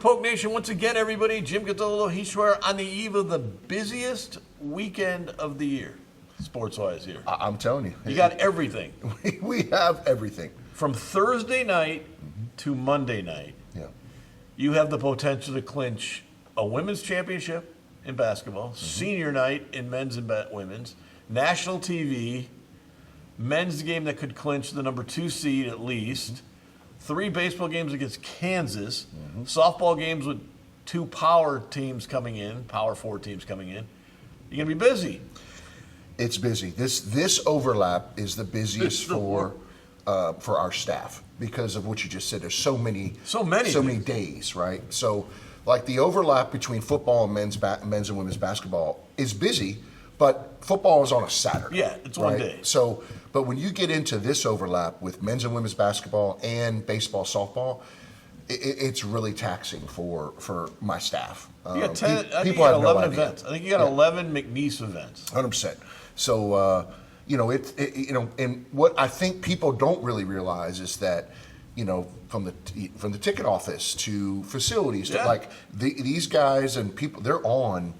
Poke Nation once again, everybody. Jim Gazzolo, Heishwar, on the eve of the busiest weekend of the year, sports-wise here. I'm telling you. You got everything. We have everything. From Thursday night to Monday night, you have the potential to clinch a women's championship in basketball, senior night in men's and women's, national TV, men's game that could clinch the number 2 seed at least, 3 baseball games against Kansas, softball games with 2 power teams coming in, power 4 teams coming in. You're going to be busy. It's busy. This overlap is the busiest for our staff because of what you just said. There's so many days, right? So, like the overlap between football and men's and women's basketball is busy, but football is on a Saturday. Yeah, it's right? one day. So, but when you get into this overlap with men's and women's basketball and baseball, softball, it's really taxing for my staff. You got 10. I think you got 11 events. I think you got 11 McNeese events. 100%. So, and what I think people don't really realize is that, from the ticket office to facilities to like these guys and people, they're on,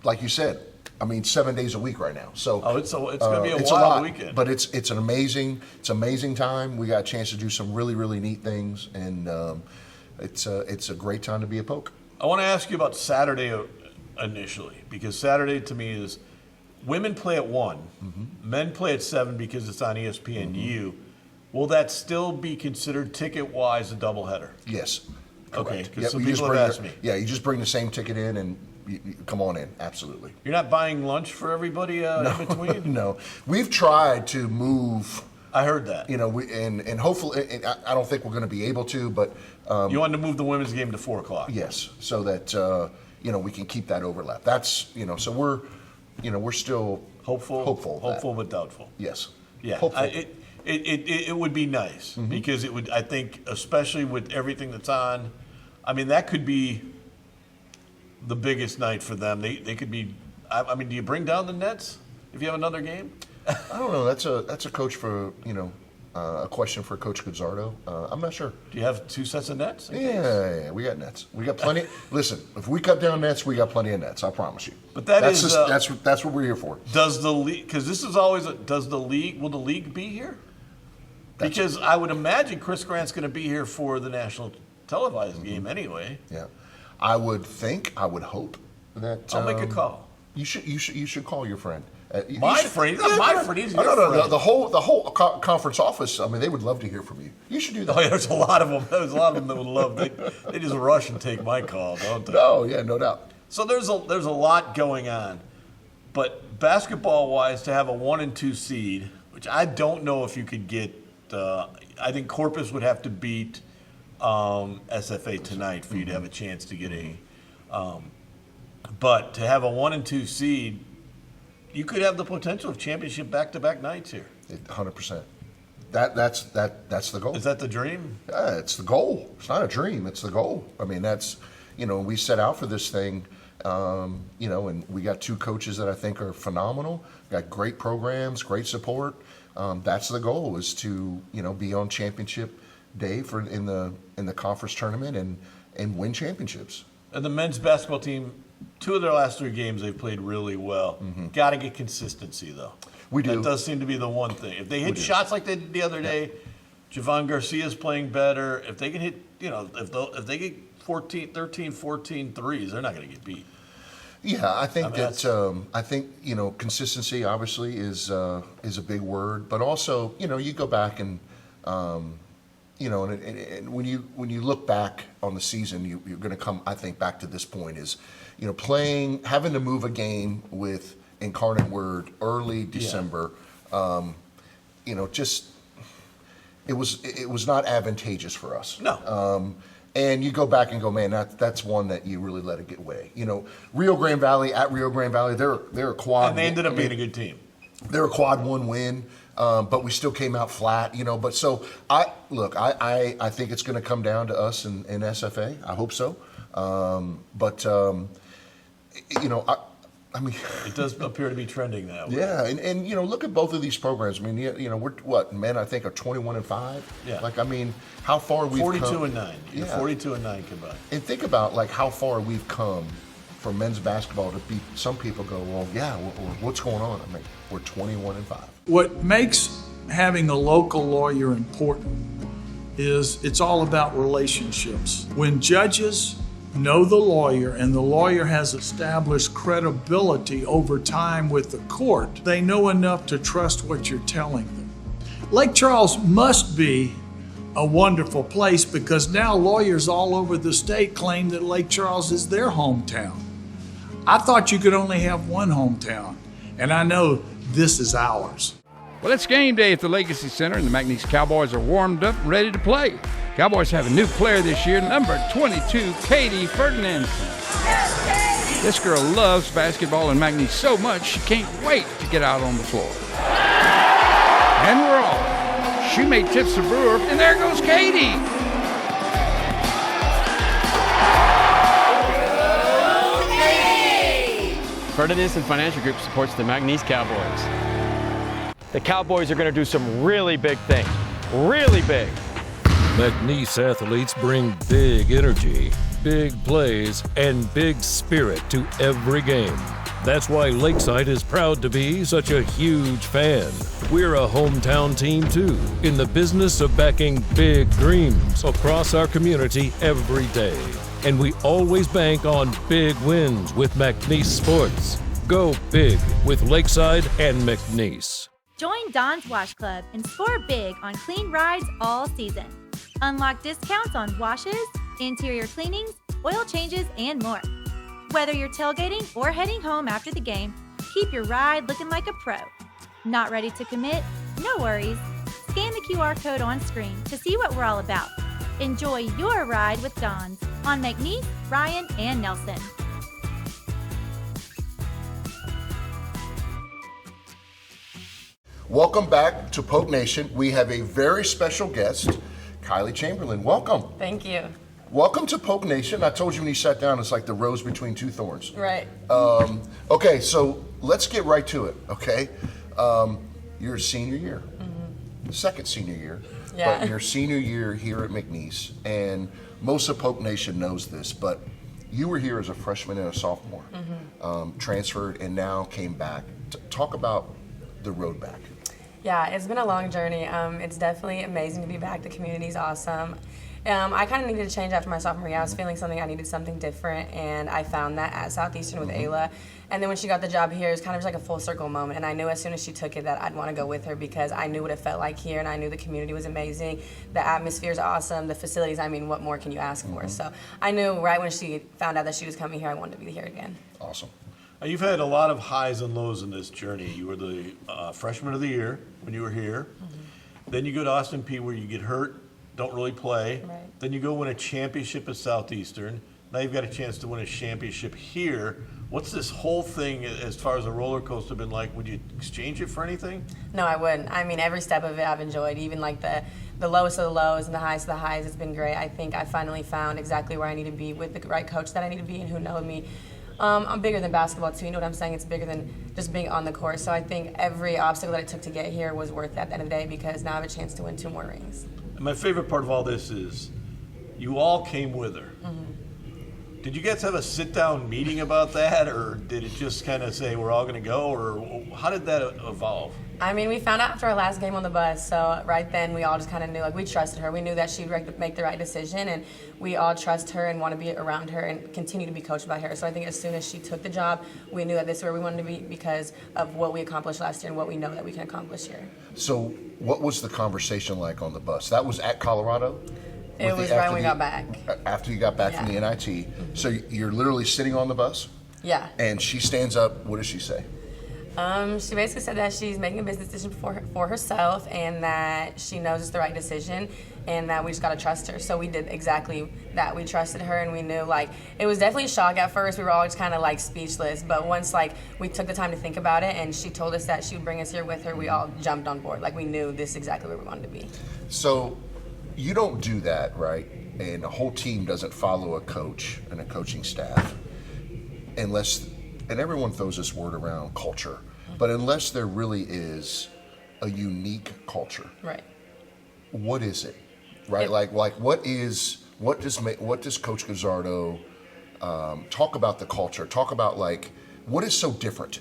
like you said, 7 days a week right now. So it's going to be a wild weekend. But it's an amazing time. We got a chance to do some really, really neat things, and it's a great time to be a Poke. I want to ask you about Saturday initially, because Saturday to me is women play at 1, men play at 7 because it's on ESPNU. Will that still be considered ticket-wise a doubleheader? Yes. Okay, because some people have asked me. Yeah, you just bring the same ticket in and you come on in. Absolutely. You're not buying lunch for everybody in between? No. We've tried to move. I heard that. And hopefully, I don't think we're going to be able to, but. You wanted to move the women's game to 4 o'clock. Yes, so that, we can keep that overlap. That's, so we're still hopeful but doubtful. Yes. Yeah. Hopeful. It would be nice because it would, I think, especially with everything that's on, that could be the biggest night for them. They could be, do you bring down the Nets if you have another game? I don't know. That's a coach for, a question for Coach Guzzardo. I'm not sure. Do you have 2 sets of nets? Yeah, we got nets. We got plenty. Listen, if we cut down nets, we got plenty of nets. I promise you. But that's what we're here for. Does the league? Because this is always. Will the league be here? Because I would imagine Chris Grant's going to be here for the national televised game anyway. Yeah, I would hope that. I'll make a call. You should call your friend. My friend. He's your friend. The whole conference office. They would love to hear from you. You should do that. Oh, yeah, there's a lot of them. There's a lot of them that would love. They just rush and take my call, don't they? No, yeah, no doubt. So there's a lot going on, but basketball wise, to have a 1 and 2 seed, which I don't know if you could get. I think Corpus would have to beat SFA tonight for you to have a chance to get a. But to have a 1 and 2 seed, you could have the potential of championship back-to-back nights here. 100%. That's the goal. Is that the dream? Yeah, it's the goal. It's not a dream. It's the goal. That's, we set out for this thing, and we got 2 coaches that I think are phenomenal. Got great programs, great support. That's the goal, is to, be on championship day in the conference tournament and win championships. And the men's basketball team, 2 of their last 3 games, they've played really well. Got to get consistency, though. We do. That does seem to be the one thing. If they hit shots like they did the other day, Javon Garcia's playing better. If they can hit, if they get 13, 14 threes, they're not going to get beat. Yeah, I think consistency obviously is a big word, but also, you go back and and when you look back on the season, you're going to come, I think, back to this point is, having to move a game with Incarnate Word early December, just it was not advantageous for us. No. And you go back and go, man, that's one that you really let it get away. Rio Grande Valley, they're a quad. And they ended up being a good team. They're a quad 1 win. But we still came out flat, But so I think it's going to come down to us in SFA. I hope so. I mean, it does appear to be trending that way. Yeah, and look at both of these programs. I mean, we're what, men I think are 21-5. Yeah. Like, I mean, how far we've 42 come. and 9. Yeah. 42 and 9 combined. And think about like how far we've come for men's basketball to be. Some people go, well, yeah, what's going on? I mean, we're 21-5. What makes having a local lawyer important is it's all about relationships. When judges know the lawyer and the lawyer has established credibility over time with the court, they know enough to trust what you're telling them. Lake Charles must be a wonderful place because now lawyers all over the state claim that Lake Charles is their hometown. I thought you could only have one hometown, and I know this is ours. Well, it's game day at the Legacy Center, and the McNeese Cowboys are warmed up and ready to play. Cowboys have a new player this year, number 22, Kaili Ferdinand. This girl loves basketball and McNeese so much she can't wait to get out on the floor. And we're off. Shoemate tips the Brewer, and there goes Katie. Ferdinand Financial Group supports the McNeese Cowboys. The Cowboys are going to do some really big things. Really big. McNeese athletes bring big energy, big plays, and big spirit to every game. That's why Lakeside is proud to be such a huge fan. We're a hometown team too, in the business of backing big dreams across our community every day. And we always bank on big wins with McNeese Sports. Go big with Lakeside and McNeese. Join Don's Wash Club and score big on clean rides all season. Unlock discounts on washes, interior cleanings, oil changes, and more. Whether you're tailgating or heading home after the game, keep your ride looking like a pro. Not ready to commit? No worries. Scan the QR code on screen to see what we're all about. Enjoy your ride with Don's on McNeese, Ryan, and Nelson. Welcome back to Poke Nation. We have a very special guest, Kaili Chamberlin. Welcome. Thank you. Welcome to Poke Nation. I told you when you sat down, it's like the rose between two thorns. Right. Okay, so let's get right to it, okay? Your senior year, second senior year, Yeah. but your senior year here at McNeese, and most of Poke Nation knows this, but you were here as a freshman and a sophomore, transferred and now came back. Talk about the road back. Yeah, it's been a long journey. It's definitely amazing to be back. The community's awesome. I kind of needed a change after my sophomore year. I was feeling something, I needed something different, and I found that at Southeastern with Ayla. And then when she got the job here, it was kind of just like a full circle moment. And I knew as soon as she took it that I'd want to go with her because I knew what it felt like here, and I knew the community was amazing. The atmosphere is awesome. The facilities, I mean, what more can you ask for? So I knew right when she found out that she was coming here, I wanted to be here again. Awesome. Now, you've had a lot of highs and lows in this journey. You were the freshman of the year when you were here. Then you go to Austin P where you get hurt, don't really play. Right. Then you go win a championship at Southeastern. Now you've got a chance to win a championship here. What's this whole thing as far as a roller coaster been like? Would you exchange it for anything? No, I wouldn't. I mean, every step of it I've enjoyed, even like the lowest of the lows and the highest of the highs. It's been great. I think I finally found exactly where I need to be with the right coach that I need to be and who knows me. I'm bigger than basketball too, you know what I'm saying? It's bigger than just being on the court. So I think every obstacle that it took to get here was worth it at the end of the day because now I have a chance to win 2 more rings. And my favorite part of all this is you all came with her. Did you guys have a sit-down meeting about that, or did it just kind of say we're all going to go, or how did that evolve? I mean, we found out after our last game on the bus, so right then we all just kind of knew, like, we trusted her. We knew that she'd make the right decision, and we all trust her and want to be around her and continue to be coached by her. So I think as soon as she took the job, we knew that this is where we wanted to be because of what we accomplished last year and what we know that we can accomplish here. So what was the conversation like on the bus? That was at Colorado? It was right when we got back. After you got back from the NIT. So you're literally sitting on the bus? Yeah. And she stands up. What does she say? She basically said that she's making a business decision for herself and that she knows it's the right decision and that we just got to trust her. So we did exactly that. We trusted her and we knew, like, it was definitely a shock at first. We were all just kind of, like, speechless. But once, like, we took the time to think about it and she told us that she would bring us here with her, we all jumped on board. Like, we knew this is exactly where we wanted to be. So you don't do that, right? And the whole team doesn't follow a coach and a coaching staff unless and everyone throws this word around, culture, but unless there really is a unique culture, Right. what is it? Right? Like what does Coach Gazzardo talk about the culture? Talk about like what is so different?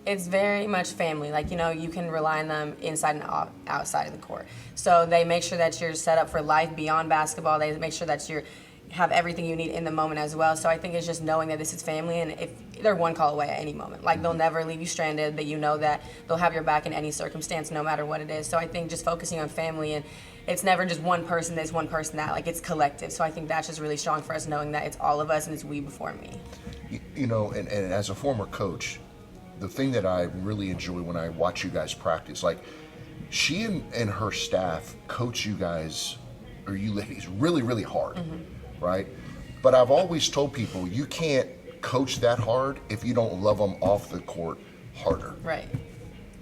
It's very much family. Like, you can rely on them inside and outside of the court. So they make sure that you're set up for life beyond basketball. They make sure that you have everything you need in the moment as well. So I think it's just knowing that this is family, and if they're one call away at any moment. Like, they'll never leave you stranded, that you know that they'll have your back in any circumstance, no matter what it is. So I think just focusing on family, and it's never just one person this, one person that. Like, it's collective. So I think that's just really strong for us, knowing that it's all of us and it's we before me. And as a former coach, the thing that I really enjoy when I watch you guys practice, like she and her staff coach you guys, or you ladies, really, really hard, right? But I've always told people you can't coach that hard if you don't love them off the court harder. Right.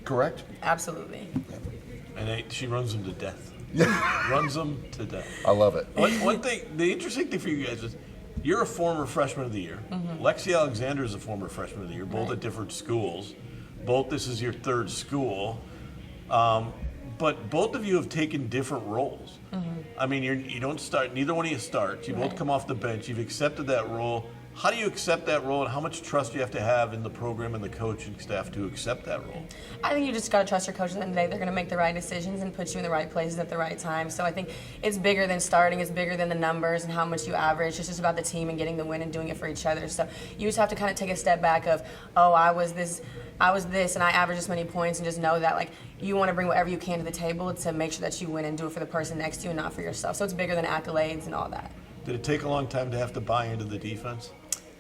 Correct? Absolutely. And she runs them to death. Runs them to death. I love it. One thing, the interesting thing for you guys is you're a former freshman of the year. Lexi Alexander is a former freshman of the year, both at different schools. This is your third school. But both of you have taken different roles. I mean, you don't start, neither one of you starts. You both come off the bench. You've accepted that role. How do you accept that role, and how much trust do you have to have in the program and the coaching staff to accept that role? I think you just got to trust your coaches at the end of the day. They're going to make the right decisions and put you in the right places at the right time. So I think it's bigger than starting. It's bigger than the numbers and how much you average. It's just about the team and getting the win and doing it for each other. So you just have to kind of take a step back of, I was this, and I averaged this many points, and just know that like you want to bring whatever you can to the table to make sure that you win and do it for the person next to you and not for yourself. So it's bigger than accolades and all that. Did it take a long time to have to buy into the defense?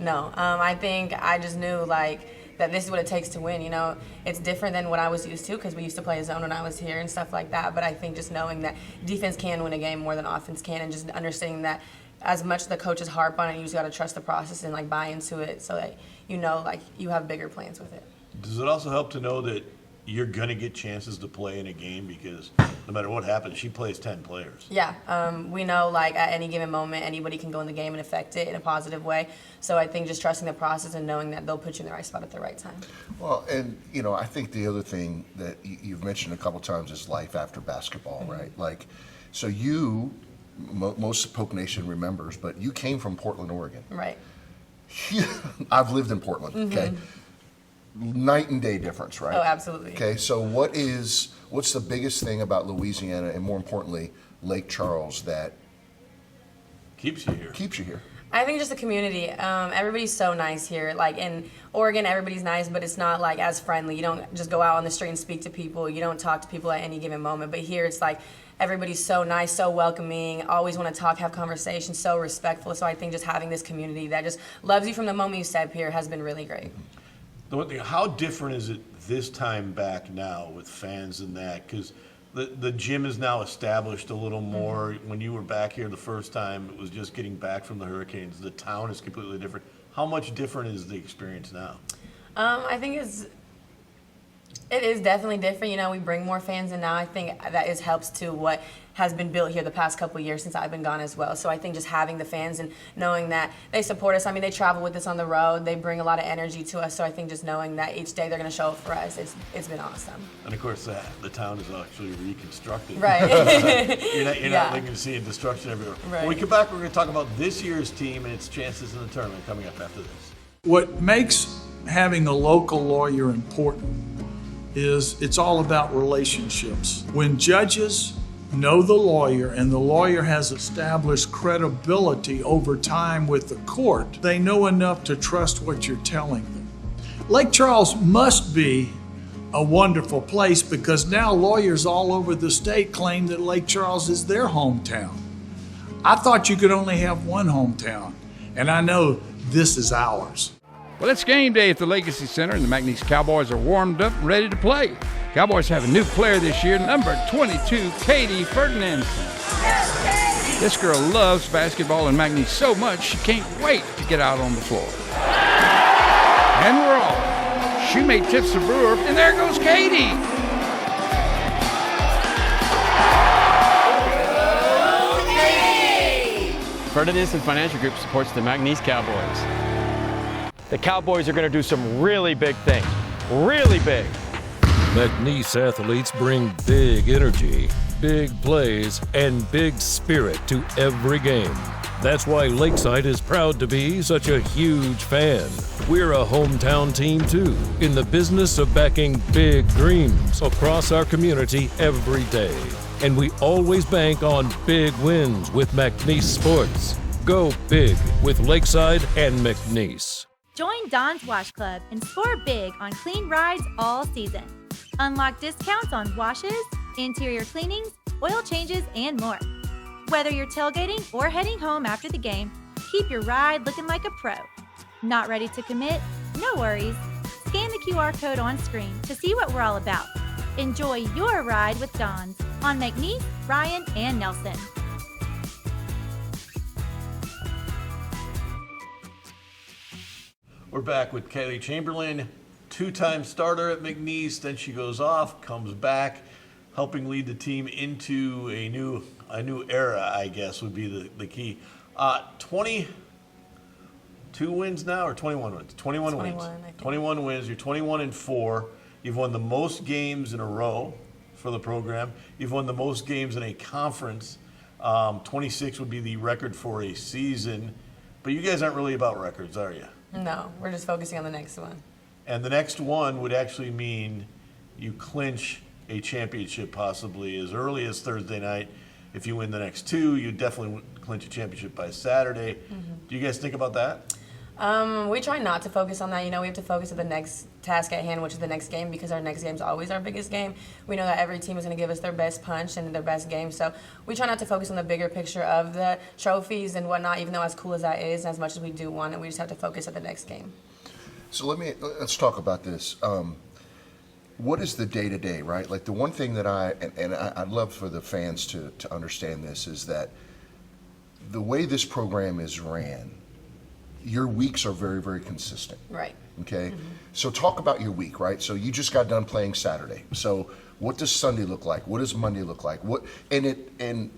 No, I think I just knew that this is what it takes to win. It's different than what I was used to, because we used to play a zone when I was here and stuff like that. But I think just knowing that defense can win a game more than offense can, and just understanding that as much as the coaches harp on it, you just got to trust the process and buy into it, so that you have bigger plans with it. Does it also help to know that you're going to get chances to play in a game, because no matter what happens, she plays 10 players? Yeah, we know at any given moment, anybody can go in the game and affect it in a positive way. So I think just trusting the process and knowing that they'll put you in the right spot at the right time. Well, and I think the other thing that you've mentioned a couple times is life after basketball, right? So you, most Poke Nation remembers, but you came from Portland, Oregon. Right. I've lived in Portland, okay? Night and day difference, right? Oh, absolutely. Okay, so what's the biggest thing about Louisiana, and more importantly, Lake Charles, that keeps you here? I think just the community. Everybody's so nice here. In Oregon, everybody's nice, but it's not as friendly. You don't just go out on the street and speak to people. You don't talk to people at any given moment. But here, it's everybody's so nice, so welcoming, always want to talk, have conversations, so respectful. So I think just having this community that just loves you from the moment you step here has been really great. The one thing, how different is it this time back now with fans and that? Because the gym is now established a little more. When you were back here the first time, it was just getting back from the Hurricanes. The town is completely different. How much different is the experience now? I think it is definitely different. We bring more fans in now. I think that helps to what has been built here the past couple of years since I've been gone as well. So I think just having the fans and knowing that they support us. I mean, they travel with us on the road. They bring a lot of energy to us. So I think just knowing that each day they're going to show up for us, it's been awesome. And of course, the town is actually reconstructed. Right. you're not looking to see destruction everywhere. Right. When we come back, we're going to talk about this year's team and its chances in the tournament coming up after this. What makes having a local lawyer important is it's all about relationships. When judges know the lawyer and the lawyer has established credibility over time with the court, they know enough to trust what you're telling them. Lake Charles must be a wonderful place, because now lawyers all over the state claim that Lake Charles is their hometown. I thought you could only have one hometown, and I know this is ours. Well, it's game day at the Legacy Center, and the McNeese Cowboys are warmed up and ready to play. Cowboys have a new player this year, number 22, Kaili Chamberlin. This girl loves basketball and McNeese so much she can't wait to get out on the floor. And we're off. Shoemate tips the brewer, and there goes Katie. Ferdinand Financial Group supports the McNeese Cowboys. The Cowboys are going to do some really big things. Really big. McNeese athletes bring big energy, big plays, and big spirit to every game. That's why Lakeside is proud to be such a huge fan. We're a hometown team too, in the business of backing big dreams across our community every day. And we always bank on big wins with McNeese Sports. Go big with Lakeside and McNeese. Join Don's Wash Club and score big on clean rides all season. Unlock discounts on washes, interior cleanings, oil changes, and more. Whether you're tailgating or heading home after the game, keep your ride looking like a pro. Not ready to commit? No worries. Scan the QR code on screen to see what we're all about. Enjoy your ride with Don's on McNeese, Ryan, and Nelson. We're back with Kaili Chamberlin, two-time starter at McNeese. Then she goes off, comes back, helping lead the team into a new era, I guess, would be the key. 22 wins now, or 21 wins? 21 wins. I think. 21 wins. You're 21-4. You've won the most games in a row for the program. You've won the most games in a conference. 26 would be the record for a season. But you guys aren't really about records, are you? No, we're just focusing on the next one. And the next one would actually mean you clinch a championship possibly as early as Thursday night. If you win the next two, you definitely clinch a championship by Saturday. Mm-hmm. Do you guys think about that? We try not to focus on that. We have to focus on the next task at hand, which is the next game, because our next game is always our biggest game. We know that every team is going to give us their best punch and their best game. So we try not to focus on the bigger picture of the trophies and whatnot, even though as cool as that is, and as much as we do want it, we just have to focus on the next game. So let's talk about this. What is the day-to-day, right? Like the one thing that I'd love for the fans to understand this is that the way this program is ran, your weeks are very, very consistent. Right. Okay? Mm-hmm. So talk about your week, right? So you just got done playing Saturday. So what does Sunday look like? What does Monday look like? And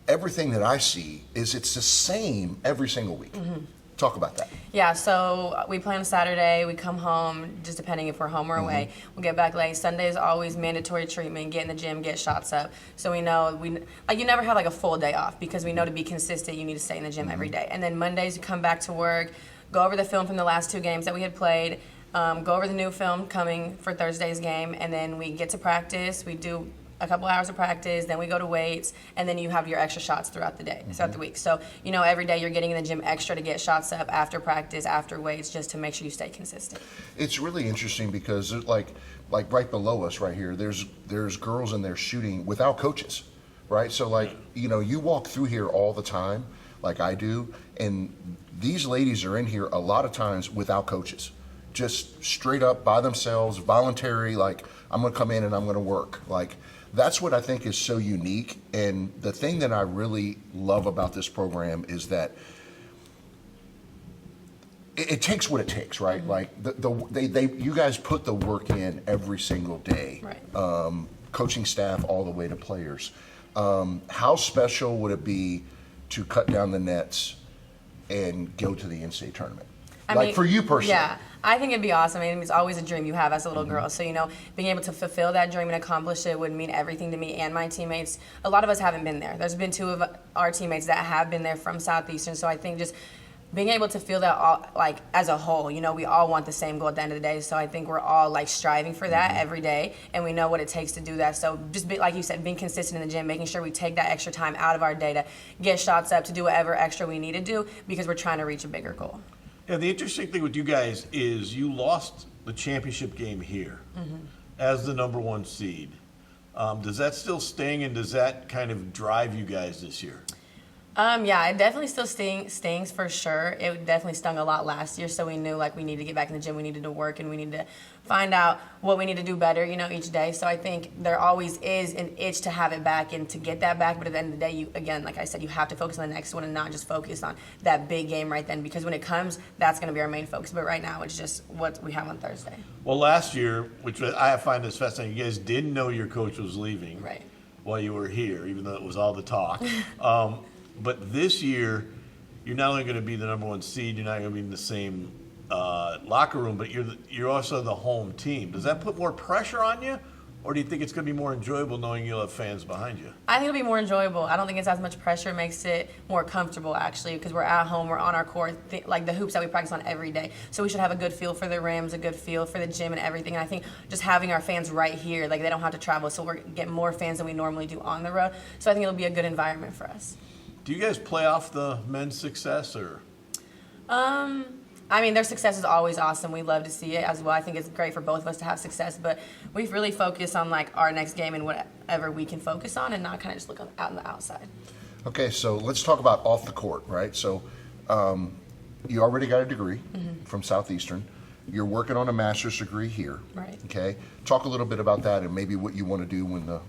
everything that I see is it's the same every single week. Mm-hmm. Talk about that. Yeah, so we play on Saturday, we come home, just depending if we're home or away. We'll get back late. Sunday is always mandatory treatment, get in the gym, get shots up. So we know, you never have like a full day off, because we know to be consistent, you need to stay in the gym every day. And then Mondays, you come back to work, go over the film from the last two games that we had played, go over the new film coming for Thursday's game, and then we get to practice. We do a couple hours of practice, then we go to weights, and then you have your extra shots throughout the day, throughout the week. So, every day you're getting in the gym extra to get shots up after practice, after weights, just to make sure you stay consistent. It's really interesting because like right below us right here, there's girls in there shooting without coaches, right? So you walk through here all the time, like I do, and these ladies are in here a lot of times without coaches, just straight up by themselves, voluntary, like I'm gonna come in and I'm gonna work. Like that's what I think is so unique. And the thing that I really love about this program is that it takes what it takes, right? Mm-hmm. Like you guys put the work in every single day. Right. Coaching staff all the way to players. How special would it be to cut down the nets and go to the NCAA tournament? I mean, for you personally. Yeah, I think it'd be awesome. I mean, it's always a dream you have as a little girl. So, being able to fulfill that dream and accomplish it would mean everything to me and my teammates. A lot of us haven't been there. There's been two of our teammates that have been there from Southeastern. So I think just being able to feel that all, like as a whole, we all want the same goal at the end of the day. So I think we're all like striving for that every day, and we know what it takes to do that. So just like you said, being consistent in the gym, making sure we take that extra time out of our day to get shots up, to do whatever extra we need to do, because we're trying to reach a bigger goal. Yeah, the interesting thing with you guys is you lost the championship game here as the number one seed. Does that still sting, and does that kind of drive you guys this year? Yeah, it definitely still stings for sure. It definitely stung a lot last year, so we knew we needed to get back in the gym, we needed to work, and we needed to find out what we need to do better, each day. So I think there always is an itch to have it back and to get that back, but at the end of the day, again, like I said, you have to focus on the next one and not just focus on that big game right then, because when it comes, that's going to be our main focus. But right now, it's just what we have on Thursday. Well, last year, which I find this fascinating, you guys didn't know your coach was leaving while you were here, even though it was all the talk. But this year, you're not only going to be the number one seed, you're not going to be in the same locker room, but you're also the home team. Does that put more pressure on you, or do you think it's going to be more enjoyable knowing you'll have fans behind you? I think it'll be more enjoyable. I don't think it's as much pressure. It makes it more comfortable, actually, because we're at home, we're on our court, like the hoops that we practice on every day. So we should have a good feel for the rims, a good feel for the gym and everything. And I think just having our fans right here, like they don't have to travel, so we're getting more fans than we normally do on the road. So I think it'll be a good environment for us. Do you guys play off the men's success, or? I mean, their success is always awesome. We love to see it as well. I think it's great for both of us to have success, but we really focus on like our next game and whatever we can focus on, and not kind of just look out on the outside. Okay, so let's talk about off the court, right? So you already got a degree from Southeastern. You're working on a master's degree here. Right. Okay. Talk a little bit about that and maybe what you want to do when the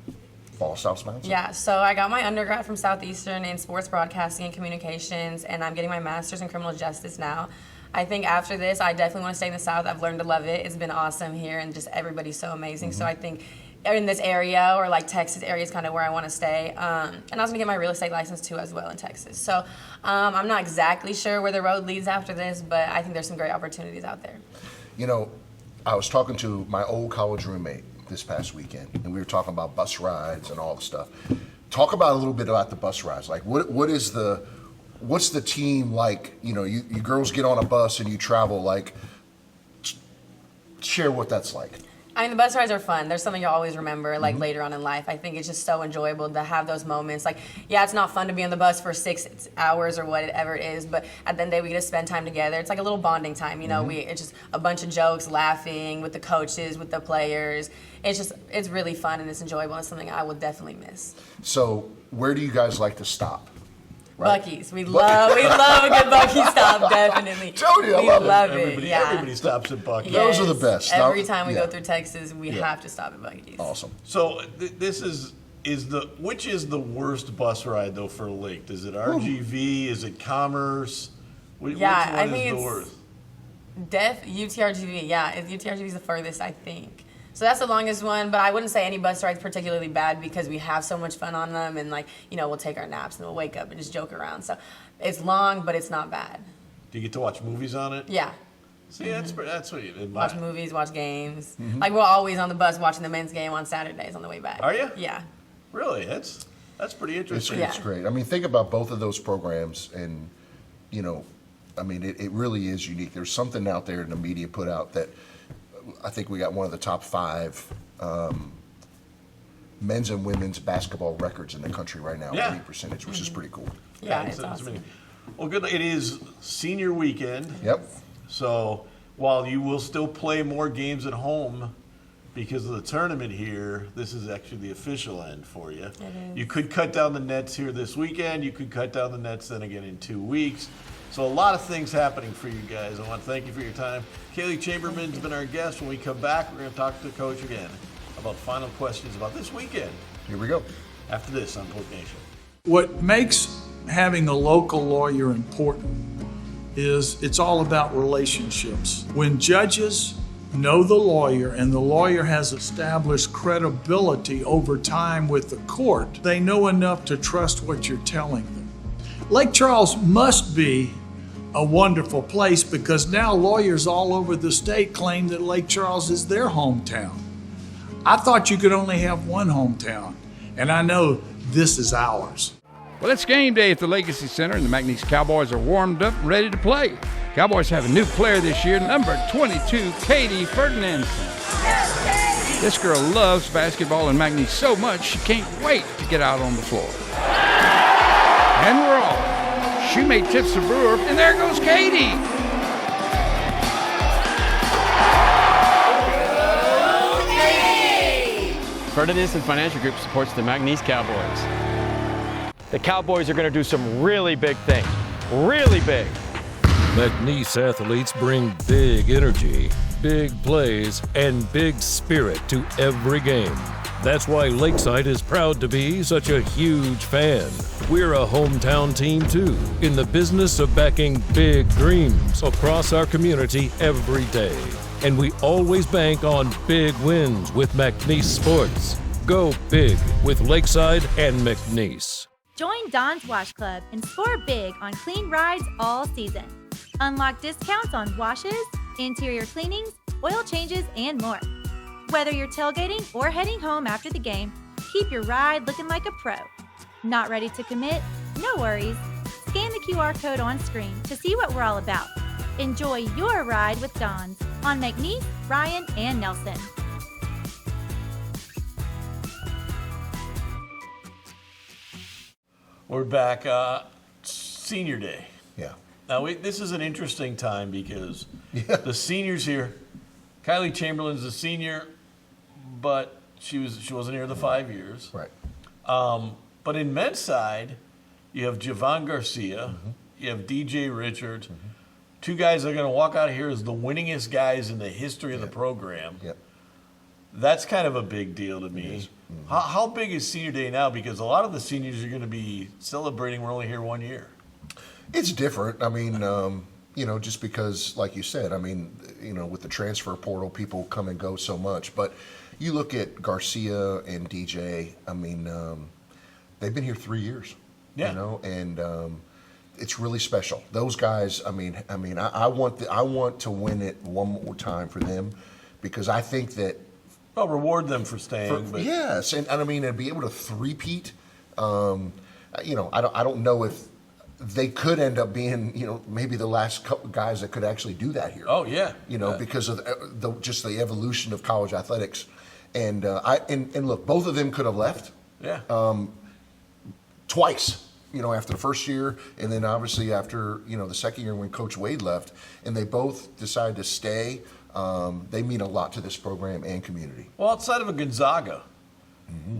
ball stops bouncing. Yeah, so I got my undergrad from Southeastern in sports broadcasting and communications, and I'm getting my master's in criminal justice now. I think after this, I definitely want to stay in the South. I've learned to love it. It's been awesome here, and just everybody's so amazing. So I think in this area, or like Texas area, is kind of where I want to stay. And I was going to get my real estate license too as well in Texas. So I'm not exactly sure where the road leads after this, but I think there's some great opportunities out there. You know, I was talking to my old college roommate this past weekend, and we were talking about bus rides and all the stuff. Talk about a little bit about the bus rides. Like, what's the team like? You know, you girls get on a bus and you travel. Like, share what that's like. I mean, the bus rides are fun. There's something you'll always remember, like, later on in life. I think it's just so enjoyable to have those moments. Like, yeah, it's not fun to be on the bus for 6 hours or whatever it is, but at the end of the day, we get to spend time together. It's like a little bonding time, you know? It's just a bunch of jokes, laughing with the coaches, with the players. It's really fun, and it's enjoyable, and it's something I will definitely miss. So, where do you guys like to stop? Right? Buc-ee's. We love a good Buc-ee's stop, definitely. Tony, I we love it. Everybody stops at Buc-ee's. Those are the best. Every time we go through Texas, we have to stop at Buc-ee's. Awesome. So this which is the worst bus ride though for Lake? Is it RGV? Is it Commerce? Which one I think is the it's worst? UTRGV. Yeah, UTRGV is the furthest, I think. So that's the longest one, but I wouldn't say any bus ride's particularly bad because we have so much fun on them, and like, you know, we'll take our naps and we'll wake up and just joke around. So it's long, but it's not bad. Do you get to watch movies on it? Yeah. See, that's what you admire. Watch movies, watch games. Like, we're always on the bus watching the men's game on Saturdays on the way back. Are you? Yeah. Really? That's pretty interesting. It's great. I mean, think about both of those programs, and, you know, I mean, it really is unique. There's something out there in the media put out that I think we got one of the top 5 men's and women's basketball records in the country right now, winning percentage, which is pretty cool. Yeah, it's awesome. Well, good. It is senior weekend. Yep. So while you will still play more games at home because of the tournament here, this is actually the official end for you. It is. You could cut down the nets here this weekend. You could cut down the nets then again in 2 weeks. So a lot of things happening for you guys. I want to thank you for your time. Kaili Chamberlin's been our guest. When we come back, we're going to talk to the coach again about final questions about this weekend. Here we go. After this on Polk Nation. What makes having a local lawyer important is it's all about relationships. When judges know the lawyer and the lawyer has established credibility over time with the court, they know enough to trust what you're telling them. Lake Charles must be a wonderful place because now lawyers all over the state claim that Lake Charles is their hometown. I thought you could only have one hometown, and I know this is ours. Well, it's game day at the Legacy Center, and the McNeese Cowboys are warmed up and ready to play. Cowboys have a new player this year, number 22, Kaili Chamberlin. This girl loves basketball and McNeese so much she can't wait to get out on the floor. And we're off. Shoemate tips the brewer, and there goes Katie. Ferdinand Financial Group supports the McNeese Cowboys. The Cowboys are going to do some really big things. Really big. McNeese athletes bring big energy, big plays, and big spirit to every game. That's why Lakeside is proud to be such a huge fan. We're a hometown team too, in the business of backing big dreams across our community every day. And we always bank on big wins with McNeese Sports. Go big with Lakeside and McNeese. Join Don's Wash Club and score big on clean rides all season. Unlock discounts on washes, interior cleanings, oil changes, and more. Whether you're tailgating or heading home after the game, keep your ride looking like a pro. Not ready to commit? No worries. Scan the QR code on screen to see what we're all about. Enjoy your ride with Don's on McNeese, Ryan, and Nelson. We're back. Senior Day. Yeah. Now, this is an interesting time because the seniors here, Kaili Chamberlin's a senior, but she wasn't here the 5 years. Right. But in men's side, you have Javon Garcia, you have DJ Richards, two guys that are going to walk out of here as the winningest guys in the history of the program. Yep. That's kind of a big deal to me. How big is Senior Day now? Because a lot of the seniors are going to be celebrating we're only here 1 year. It's different. I mean, just because, like you said, I mean, with the transfer portal, people come and go so much. But you look at Garcia and DJ, I mean, they've been here 3 years. Yeah. And it's really special. Those guys, I want to win it one more time for them because I think that. Well, reward them for staying. Yes, and I mean, and be able to three-peat, I don't know if they could end up being, maybe the last couple guys that could actually do that here. Oh, yeah. Because of just the evolution of college athletics. And look, both of them could have left. Yeah. Twice. After the first year, and then obviously after, the second year when Coach Wade left, and they both decided to stay. They mean a lot to this program and community. Well, outside of a Gonzaga,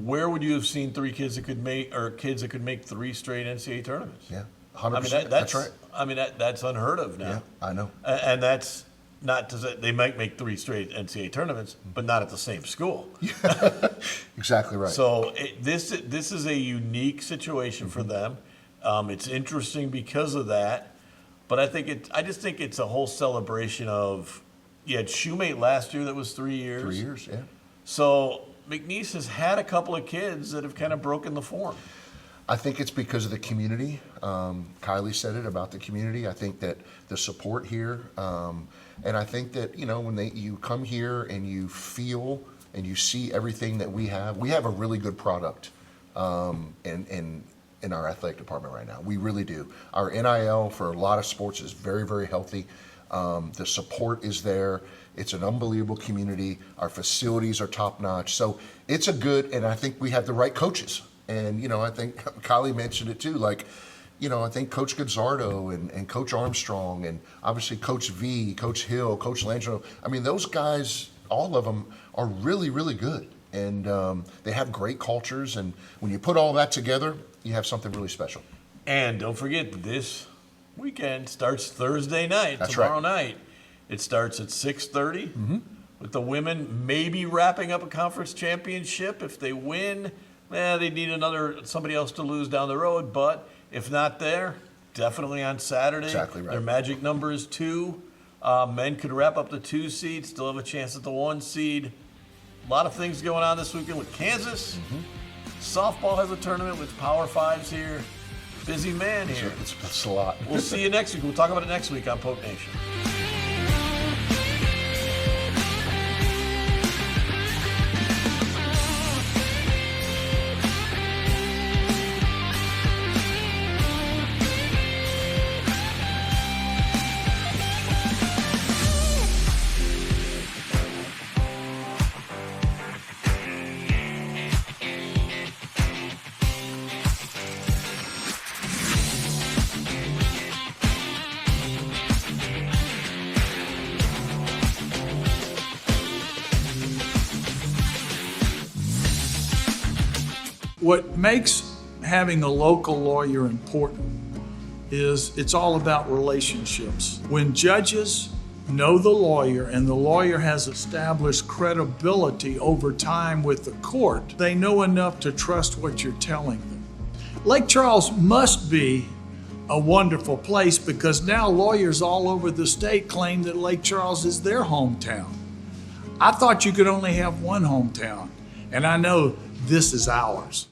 where would you have seen kids that could make 3 straight NCAA tournaments? Yeah, 100%. I mean, that's right. I mean, that's unheard of now. Yeah, I know. And that's not to say they might make 3 straight NCAA tournaments, but not at the same school. Exactly right. So this is a unique situation for them. It's interesting because of that, but I just think it's a whole celebration of. You had Shoemate last year that was 3 years. 3 years, yeah. So McNeese has had a couple of kids that have kind of broken the form. I think it's because of the community. Kaili said it about the community. I think that the support here, and I think that when you come here and you feel and you see everything that we have a really good product in our athletic department right now. We really do. Our NIL for a lot of sports is very, very healthy. The support is there. It's an unbelievable community. Our facilities are top notch. So it's and I think we have the right coaches. And, I think Kaili mentioned it too. I think Coach Gazzardo and Coach Armstrong and obviously Coach V, Coach Hill, Coach Langelo. I mean, those guys, all of them are really, really good. And they have great cultures. And when you put all that together, you have something really special. And don't forget this weekend starts Thursday night. That's tomorrow right. night. It starts at 6:30 with the women maybe wrapping up a conference championship. If they win, they need somebody else to lose down the road. But if not there, definitely on Saturday. Exactly right. Their magic number is 2. Men could wrap up the 2 seed, still have a chance at the 1 seed. A lot of things going on this weekend with Kansas. Softball has a tournament with Power Fives here. Busy man here. It's a lot. We'll see you next week. We'll talk about it next week on Pope Nation. What makes having a local lawyer important is it's all about relationships. When judges know the lawyer and the lawyer has established credibility over time with the court, they know enough to trust what you're telling them. Lake Charles must be a wonderful place because now lawyers all over the state claim that Lake Charles is their hometown. I thought you could only have one hometown, and I know this is ours.